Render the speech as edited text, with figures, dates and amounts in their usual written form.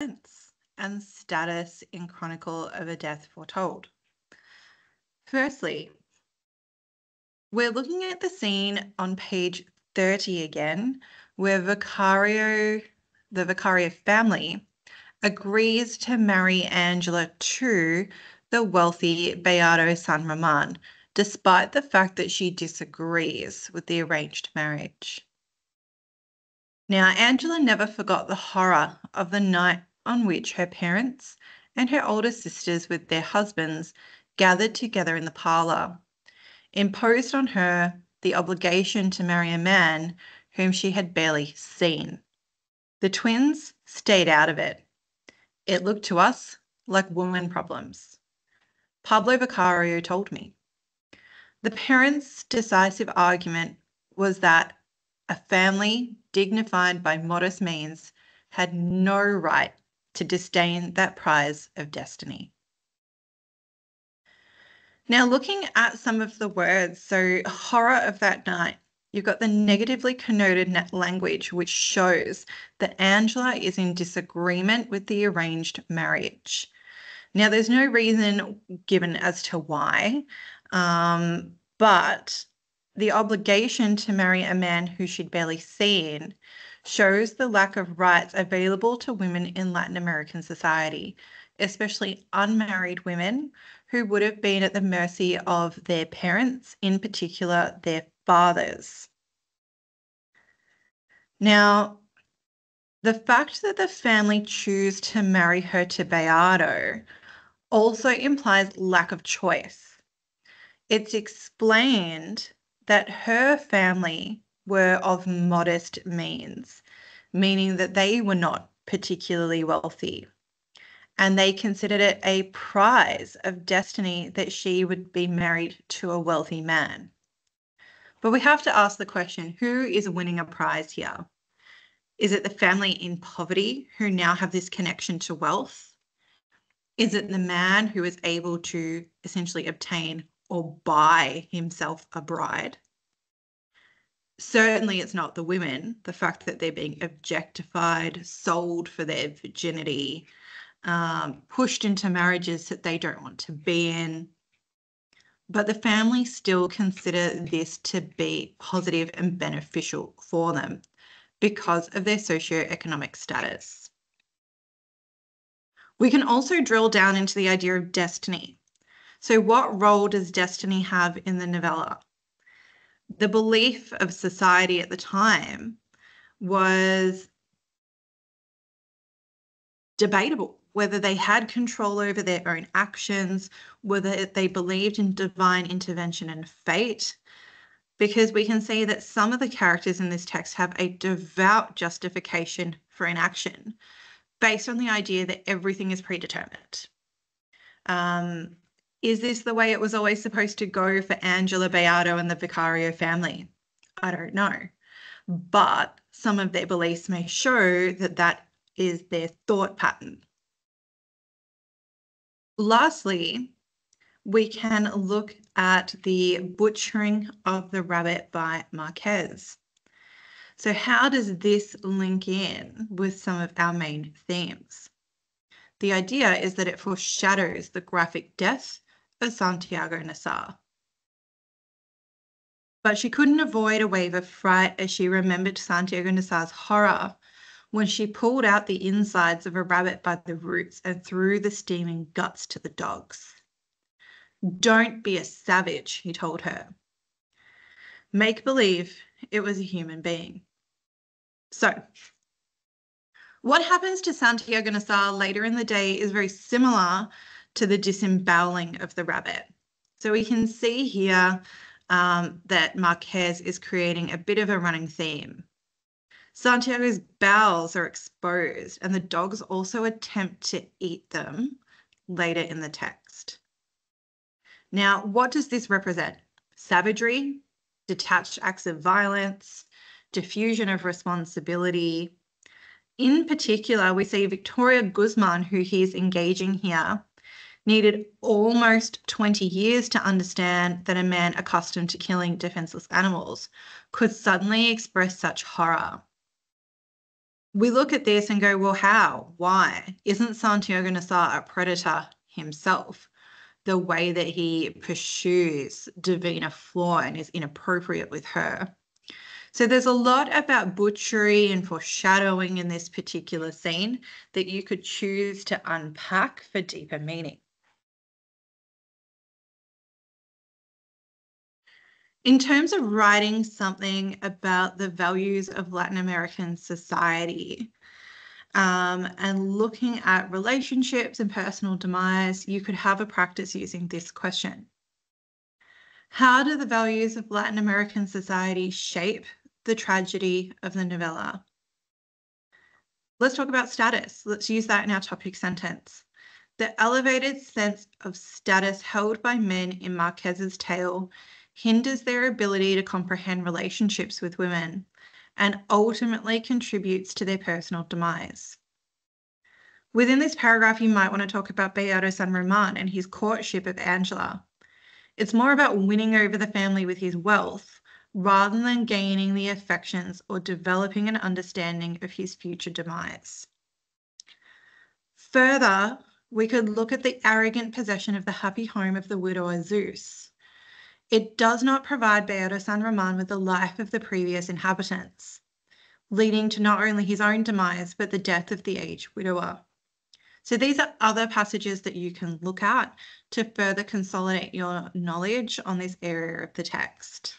and status in Chronicle of a Death Foretold. Firstly, we're looking at the scene on page 30 again, where the Vicario family agrees to marry Angela to the wealthy Beato San Roman, despite the fact that she disagrees with the arranged marriage. Now, Angela never forgot the horror of the night on which her parents and her older sisters with their husbands gathered together in the parlour, imposed on her the obligation to marry a man whom she had barely seen. The twins stayed out of it. It looked to us like woman problems. Pablo Vicario told me. The parents' decisive argument was that a family dignified by modest means had no right to disdain that prize of destiny. Now, looking at some of the words, so horror of that night, you've got the negatively connoted language, which shows that Angela is in disagreement with the arranged marriage. Now, there's no reason given as to why, but the obligation to marry a man who she'd barely seen shows the lack of rights available to women in Latin American society, especially unmarried women who would have been at the mercy of their parents, in particular their fathers. Now, the fact that the family choose to marry her to Beato also implies lack of choice. It's explained that her family were of modest means, meaning that they were not particularly wealthy, and they considered it a prize of destiny that she would be married to a wealthy man. But we have to ask the question, who is winning a prize here? Is it the family in poverty who now have this connection to wealth? Is it the man who is able to essentially obtain or buy himself a bride? Certainly it's not the women, the fact that they're being objectified, sold for their virginity, pushed into marriages that they don't want to be in. But the family still consider this to be positive and beneficial for them because of their socioeconomic status. We can also drill down into the idea of destiny. So what role does destiny have in the novella? The belief of society at the time was debatable, whether they had control over their own actions, whether they believed in divine intervention and fate, because we can see that some of the characters in this text have a devout justification for inaction based on the idea that everything is predetermined. Is this the way it was always supposed to go for Angela, Beato, and the Vicario family? I don't know. But some of their beliefs may show that that is their thought pattern. Lastly, we can look at the butchering of the rabbit by Marquez. So how does this link in with some of our main themes? The idea is that it foreshadows the graphic death of Santiago Nassar. But she couldn't avoid a wave of fright as she remembered Santiago Nassar's horror when she pulled out the insides of a rabbit by the roots and threw the steaming guts to the dogs. "Don't be a savage," he told her. Make believe it was a human being. So, what happens to Santiago Nassar later in the day is very similar to the disemboweling of the rabbit. So we can see here that Marquez is creating a bit of a running theme. Santiago's bowels are exposed, and the dogs also attempt to eat them later in the text. Now, what does this represent? Savagery, detached acts of violence, diffusion of responsibility. In particular, we see Victoria Guzman, who he's engaging here, needed almost 20 years to understand that a man accustomed to killing defenseless animals could suddenly express such horror. We look at this and go, well, how? Why? Isn't Santiago Nassar a predator himself? The way that he pursues Davina Flor is inappropriate with her. So there's a lot about butchery and foreshadowing in this particular scene that you could choose to unpack for deeper meaning. In terms of writing something about the values of Latin American society, and looking at relationships and personal demise, you could have a practice using this question. How do the values of Latin American society shape the tragedy of the novella? Let's talk about status. Let's use that in our topic sentence. The elevated sense of status held by men in Marquez's tale hinders their ability to comprehend relationships with women and ultimately contributes to their personal demise. Within this paragraph, you might want to talk about Beato San Roman and his courtship of Angela. It's more about winning over the family with his wealth rather than gaining the affections or developing an understanding of his future demise. Further, we could look at the arrogant possession of the happy home of the widower Zeus. It does not provide Beato San Roman with the life of the previous inhabitants, leading to not only his own demise, but the death of the aged widower. So these are other passages that you can look at to further consolidate your knowledge on this area of the text.